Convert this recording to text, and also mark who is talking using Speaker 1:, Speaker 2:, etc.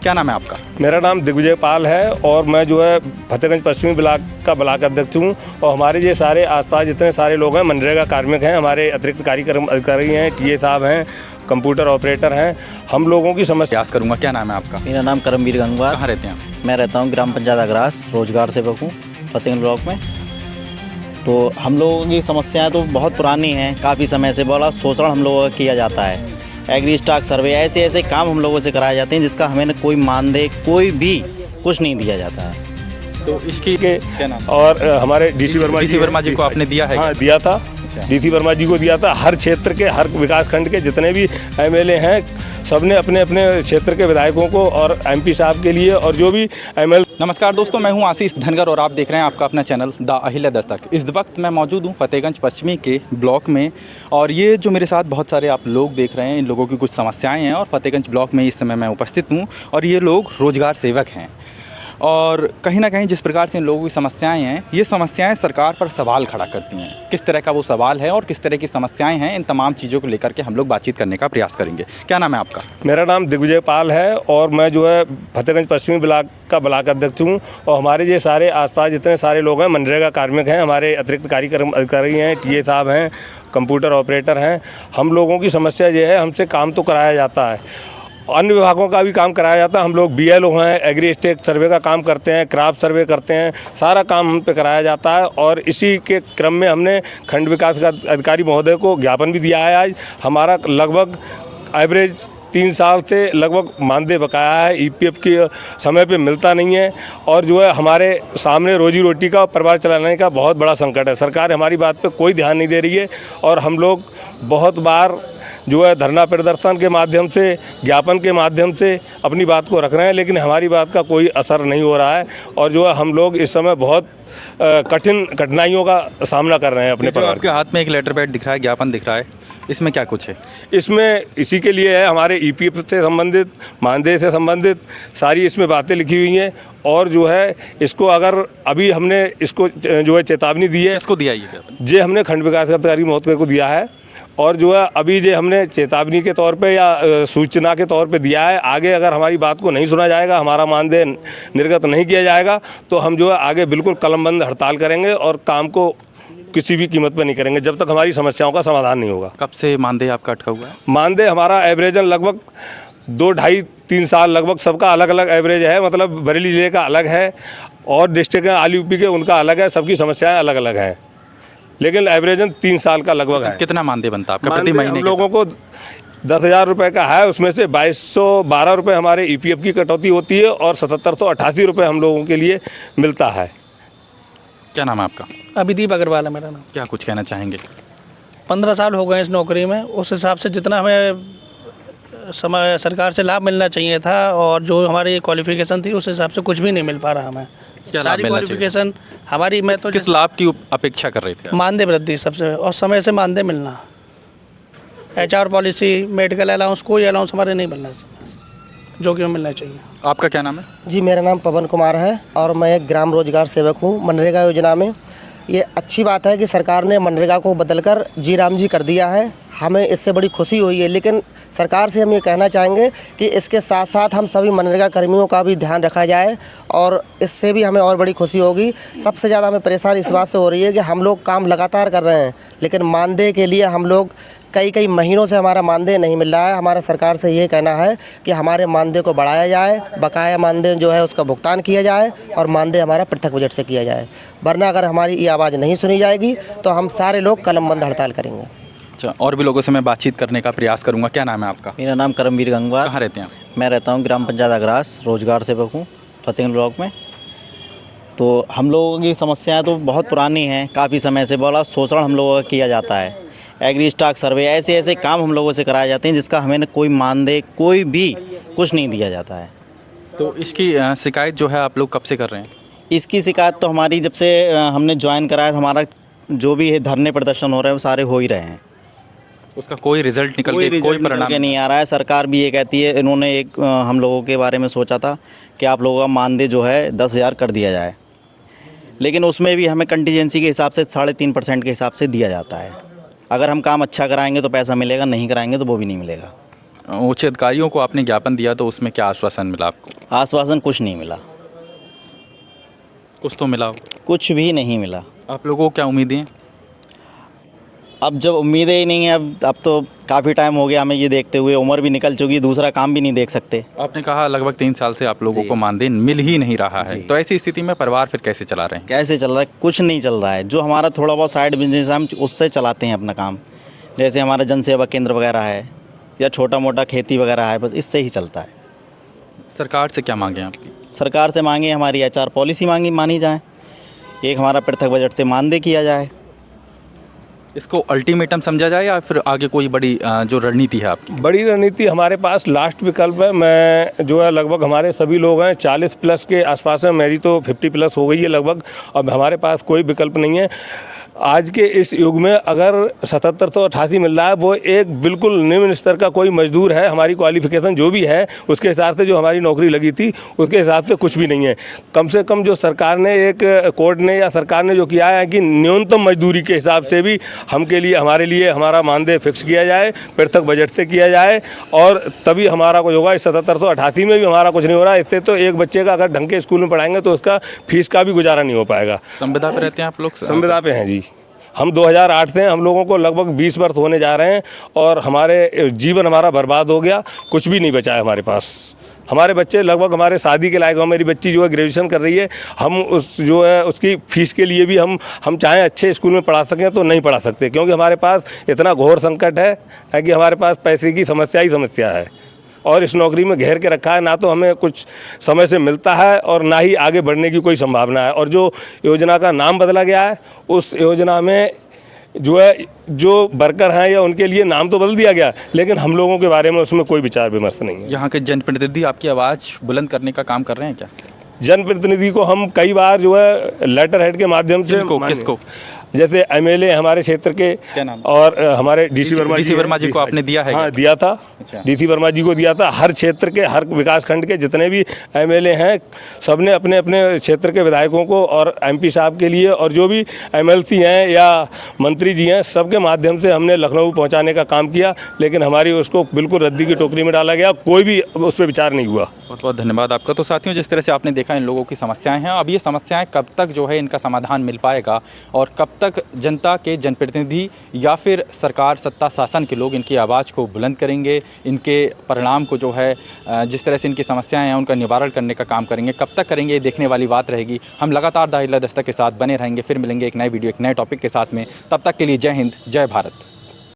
Speaker 1: क्या नाम है आपका?
Speaker 2: मेरा नाम दिग्विजय पाल है और मैं जो है फतेहगंज पश्चिमी ब्लॉक का ब्लॉक अध्यक्ष हूँ। और हमारे ये सारे आसपास जितने सारे लोग हैं मनरेगा कार्मिक हैं, हमारे अतिरिक्त कार्यक्रम अधिकारी हैं, टीए साहब हैं, कंप्यूटर ऑपरेटर हैं। हम लोगों की समस्या
Speaker 1: प्रयास करूंगा। क्या नाम है आपका?
Speaker 3: मेरा नाम करमवीर गंगवार।
Speaker 1: कहाँ रहते हैं आप?
Speaker 3: मैं रहता हूँ ग्राम पंचायत अग्रास, रोजगार सेवक हूँ फतेहगंज ब्लॉक में। तो हम लोगों की समस्याएं तो बहुत पुरानी हैं, काफ़ी समय से बोला शोषण हम लोगों का किया जाता है। एग्री स्टॉक सर्वे ऐसे ऐसे काम हम लोगों से कराए जाते हैं जिसका हमें कोई मानदेय कोई भी कुछ नहीं दिया जाता है।
Speaker 1: तो इसकी क्या नाम?
Speaker 2: और हमारे डीसी वर्मा
Speaker 1: जी को आपने दिया है?
Speaker 2: हाँ, दिया था। डीसी वर्मा जी को दिया था। हर क्षेत्र के, हर विकास खंड के जितने भी एमएलए हैं, सबने अपने अपने क्षेत्र के विधायकों को और एमपी साहब के लिए और जो भी एमएलए।
Speaker 1: नमस्कार दोस्तों, मैं हूं आशीष धनगर और आप देख रहे हैं आपका अपना चैनल द अहिल्या दस्तक। इस वक्त मैं मौजूद हूं फतेहगंज पश्चिमी के ब्लॉक में और ये जो मेरे साथ बहुत सारे आप लोग देख रहे हैं, इन लोगों की कुछ समस्याएं हैं और फतेहगंज ब्लॉक में इस समय मैं उपस्थित हूं और ये लोग रोजगार सेवक हैं। और कहीं ना कहीं जिस प्रकार से इन लोगों की समस्याएं हैं, ये समस्याएं सरकार पर सवाल खड़ा करती हैं। किस तरह का वो सवाल है और किस तरह की समस्याएं हैं, इन तमाम चीज़ों को लेकर के हम लोग बातचीत करने का प्रयास करेंगे। क्या नाम है आपका?
Speaker 2: मेरा नाम दिग्विजय पाल है और मैं जो है फतेहगंज पश्चिमी ब्लॉक का ब्लॉक अध्यक्ष हूँ। और हमारे ये सारे आसपास जितने सारे लोग हैं मनरेगा कार्मिक हैं, हमारे अतिरिक्त कार्यक्रम अधिकारी हैं, टीए साहब हैं, कंप्यूटर ऑपरेटर हैं। हम लोगों की समस्या ये है, हमसे काम तो कराया जाता है, अन्य विभागों का भी काम कराया जाता है। हम लोग बीएलओ हैं, एग्री स्टेक सर्वे का काम करते हैं, क्राफ्ट सर्वे करते हैं, सारा काम हम पे कराया जाता है। और इसी के क्रम में हमने खंड विकास अधिकारी महोदय को ज्ञापन भी दिया है। आज हमारा लगभग एवरेज 3 साल से लगभग मानदेय बकाया है, ईपीएफ के समय पे मिलता नहीं है। और जो है हमारे सामने रोजी रोटी का, परिवार चलाने का बहुत बड़ा संकट है। सरकार हमारी बात पे कोई ध्यान नहीं दे रही है और हम लोग बहुत बार जो है धरना प्रदर्शन के माध्यम से, ज्ञापन के माध्यम से अपनी बात को रख रहे हैं, लेकिन हमारी बात का कोई असर नहीं हो रहा है। और जो है हम लोग इस समय बहुत कठिनाइयों का सामना कर रहे हैं अपने परिवार।
Speaker 1: आपके हाथ में एक लेटर पैड दिख रहा है, ज्ञापन दिख रहा है, इसमें क्या कुछ है?
Speaker 2: इसमें इसी के लिए है, हमारे ईपीएफ से संबंधित, मानदेय से संबंधित सारी इसमें बातें लिखी हुई हैं। और जो है इसको अगर अभी हमने इसको जो है चेतावनी दी है,
Speaker 1: इसको दिया ये
Speaker 2: जे हमने खंड विकास अधिकारी महोदय को दिया है। और जो है अभी जो हमने चेतावनी के तौर पे या सूचना के तौर पे दिया है, आगे अगर हमारी बात को नहीं सुना जाएगा, हमारा मानदेय निर्गत नहीं किया जाएगा, तो हम जो है आगे बिल्कुल कलमबंद हड़ताल करेंगे और काम को किसी भी कीमत पर नहीं करेंगे जब तक हमारी समस्याओं का समाधान नहीं होगा।
Speaker 1: कब से मानदेय आपका अटका हुआ है?
Speaker 2: मानदेय हमारा एवरेजन लगभग 2, 2.5-3 साल लगभग, सबका अलग अलग एवरेज है। मतलब बरेली जिले का अलग है और डिस्ट्रिक्ट आल यूपी के उनका अलग है, सबकी समस्याएं अलग अलग हैं, लेकिन एवरेजन 3 साल का लगभग है।
Speaker 1: कितना मानदेय बनता है आपका प्रति महीने?
Speaker 2: हम लोगों को 10,000 रुपये का है, उसमें से 2212 रुपये हमारे ईपीएफ की कटौती होती है और 7788 रुपये हम लोगों के लिए मिलता है।
Speaker 1: क्या नाम है आपका?
Speaker 4: अभिदीप अग्रवाल है मेरा नाम।
Speaker 1: क्या कुछ कहना चाहेंगे?
Speaker 4: 15 साल हो गए इस नौकरी में। उस हिसाब से जितना हमें समय सरकार से लाभ मिलना चाहिए था और जो हमारी क्वालिफिकेशन थी उस हिसाब से कुछ भी नहीं मिल पा रहा हमें। सारी क्वालिफिकेशन हमारी, मैं तो
Speaker 1: किस लाभ की अपेक्षा कर रहे थे?
Speaker 4: मानदेय वृद्धि सबसे, और समय से मानदेय मिलना, HR पॉलिसी, मेडिकल अलाउंस, कोई अलाउंस हमारे नहीं मिलना जो कि हमें मिलना चाहिए।
Speaker 1: आपका क्या नाम है?
Speaker 5: जी, मेरा नाम पवन कुमार है और मैं एक ग्राम रोजगार सेवक हूँ मनरेगा योजना में। ये अच्छी बात है कि सरकार ने मनरेगा को बदलकर जी राम जी कर दिया है, हमें इससे बड़ी खुशी हुई है। लेकिन सरकार से हम ये कहना चाहेंगे कि इसके साथ साथ हम सभी मनरेगा कर्मियों का भी ध्यान रखा जाए और इससे भी हमें और बड़ी खुशी होगी। सबसे ज़्यादा हमें परेशानी इस बात से हो रही है कि हम लोग काम लगातार कर रहे हैं, लेकिन मानदेय के लिए हम लोग कई महीनों से हमारा मानदेय नहीं मिल रहा है। हमारा सरकार से ये कहना है कि हमारे मानदेय को बढ़ाया जाए, बकाया मानदेय जो है उसका भुगतान किया जाए और मानदेय हमारा पृथक बजट से किया जाए, वरना अगर हमारी ये आवाज़ नहीं सुनी जाएगी तो हम सारे लोग कलमबंद हड़ताल करेंगे।
Speaker 1: अच्छा, और भी लोगों से मैं बातचीत करने का प्रयास करूंगा। क्या नाम है आपका?
Speaker 3: मेरा नाम करमवीर गंगवार।
Speaker 1: कहाँ रहते हैं आप?
Speaker 3: मैं रहता हूँ ग्राम पंचायत अग्रास, रोजगार सेवक हूँ फतेहगंज ब्लॉक में। तो हम लोगों की समस्याएं तो बहुत पुरानी हैं, काफ़ी समय से बोला शोषण हम लोगों का किया जाता है। एग्री स्टॉक सर्वे ऐसे ऐसे काम हम लोगों से कराए जाते हैं जिसका हमें कोई मानदेय कोई भी कुछ नहीं दिया जाता है।
Speaker 1: तो इसकी शिकायत जो है आप लोग कब से कर रहे हैं?
Speaker 3: इसकी शिकायत तो हमारी जब से हमने ज्वाइन कराया, हमारा जो भी धरने प्रदर्शन हो रहे हैं वो सारे हो ही रहे हैं।
Speaker 1: उसका कोई रिजल्ट निकल के, कोई परिणाम
Speaker 3: नहीं आ रहा है। सरकार भी ये कहती है, इन्होंने एक हम लोगों के बारे में सोचा था कि आप लोगों का मानदेय जो है 10,000 कर दिया जाए, लेकिन उसमें भी हमें कंटीजेंसी के हिसाब से 3.5% के हिसाब से दिया जाता है। अगर हम काम अच्छा कराएंगे तो पैसा मिलेगा, नहीं कराएंगे तो वो भी नहीं मिलेगा।
Speaker 1: उच्च अधिकारियों को आपने ज्ञापन दिया तो उसमें क्या आश्वासन मिला आपको?
Speaker 3: आश्वासन कुछ नहीं मिला,
Speaker 1: कुछ तो मिला हो।
Speaker 3: कुछ भी नहीं मिला।
Speaker 1: आप लोगों को क्या उम्मीदें हैं?
Speaker 3: अब जब उम्मीदें ही नहीं है, अब तो काफ़ी टाइम हो गया हमें ये देखते हुए, उम्र भी निकल चुकी, दूसरा काम भी नहीं देख सकते।
Speaker 1: आपने कहा लगभग 3 साल से आप लोगों को मानदेय मिल ही नहीं रहा है, तो ऐसी स्थिति में परिवार फिर कैसे चला रहे हैं?
Speaker 3: कैसे चल रहा है? कुछ नहीं चल रहा है। जो हमारा थोड़ा बहुत साइड बिजनेस है हम उससे चलाते हैं अपना काम, जैसे हमारा जन सेवा केंद्र वगैरह है या छोटा मोटा खेती वगैरह है, बस इससे ही चलता है।
Speaker 1: सरकार से क्या मांगे आपकी?
Speaker 3: सरकार से मांगे हमारी HR पॉलिसी मानी जाए, एक हमारा पृथक बजट से मानदेय किया जाए।
Speaker 1: इसको अल्टीमेटम समझा जाए या फिर आगे कोई बड़ी जो रणनीति है आपकी?
Speaker 2: बड़ी रणनीति हमारे पास लास्ट विकल्प है। मैं जो है लगभग हमारे सभी लोग हैं 40 प्लस के आसपास है, मेरी तो 50 प्लस हो गई है लगभग। अब हमारे पास कोई विकल्प नहीं है। आज के इस युग में अगर 7788 मिल रहा है, वो एक बिल्कुल निम्न स्तर का कोई मजदूर है, हमारी क्वालिफिकेशन जो भी है उसके हिसाब से जो हमारी नौकरी लगी थी उसके हिसाब से कुछ भी नहीं है। कम से कम जो सरकार ने एक कोर्ट ने या सरकार ने जो किया है कि न्यूनतम मजदूरी के हिसाब से भी हमारे लिए हमारा मानदेय फिक्स किया जाए, पृथक बजट से किया जाए, और तभी हमारा कुछ होगा। इस 7788 में भी हमारा कुछ नहीं हो रहा। इससे तो एक बच्चे का अगर ढंग के स्कूल में पढ़ाएंगे तो उसका फीस का भी गुजारा नहीं हो पाएगा।
Speaker 1: संविदा पे रहते हैं आप लोग?
Speaker 2: संविदा पे हैं जी, हम 2008 से हैं। हम लोगों को लगभग 20 वर्ष होने जा रहे हैं और हमारे जीवन हमारा बर्बाद हो गया, कुछ भी नहीं बचा है हमारे पास। हमारे बच्चे लगभग हमारे शादी के लायक हो। मेरी बच्ची जो है ग्रेजुएशन कर रही है, हम उसकी फ़ीस के लिए भी हम चाहें अच्छे स्कूल में पढ़ा सकें तो नहीं पढ़ा सकते, क्योंकि हमारे पास इतना घोर संकट है कि हमारे पास पैसे की समस्या ही समस्या है और इस नौकरी में घेर के रखा है। ना तो हमें कुछ समय से मिलता है और ना ही आगे बढ़ने की कोई संभावना है। और जो योजना का नाम बदला गया है, उस योजना में जो वर्कर हैं या उनके लिए नाम तो बदल दिया गया, लेकिन हम लोगों के बारे में उसमें कोई विचार विमर्श नहीं है।
Speaker 1: यहाँ के जनप्रतिनिधि आपकी आवाज़ बुलंद करने का काम कर रहे हैं क्या?
Speaker 2: जनप्रतिनिधि को हम कई बार लेटर हेड के माध्यम से,
Speaker 1: किसको?
Speaker 2: जैसे MLA हमारे क्षेत्र के,
Speaker 1: क्या नाम?
Speaker 2: और हमारे DC
Speaker 1: वर्मा जी को आपने दिया है?
Speaker 2: हाँ, दिया था।
Speaker 1: अच्छा।
Speaker 2: DC वर्मा जी को दिया था। हर क्षेत्र के, हर विकास खंड के जितने भी MLA हैं, सबने अपने अपने क्षेत्र के विधायकों को और MP साहब के लिए, और जो भी MLC हैं या मंत्री जी हैं, सबके माध्यम से हमने लखनऊ पहुँचाने का काम किया, लेकिन हमारी उसको बिल्कुल रद्दी की टोकरी में डाला गया। कोई भी उस पर विचार नहीं हुआ।
Speaker 1: बहुत बहुत धन्यवाद आपका। तो साथियों, जिस तरह से आपने देखा इन लोगों की समस्याएं हैं, अब ये समस्याएं कब तक जो है इनका समाधान मिल पाएगा और कब तक जनता के जनप्रतिनिधि या फिर सरकार सत्ता शासन के लोग इनकी आवाज़ को बुलंद करेंगे, इनके परिणाम को जो है जिस तरह से इनकी समस्याएं हैं उनका निवारण करने का काम करेंगे, कब तक करेंगे ये देखने वाली बात रहेगी। हम लगातार द अहिल्या दस्तक के साथ बने रहेंगे। फिर मिलेंगे एक नए वीडियो, एक नए टॉपिक के साथ में। तब तक के लिए जय हिंद, जय भारत।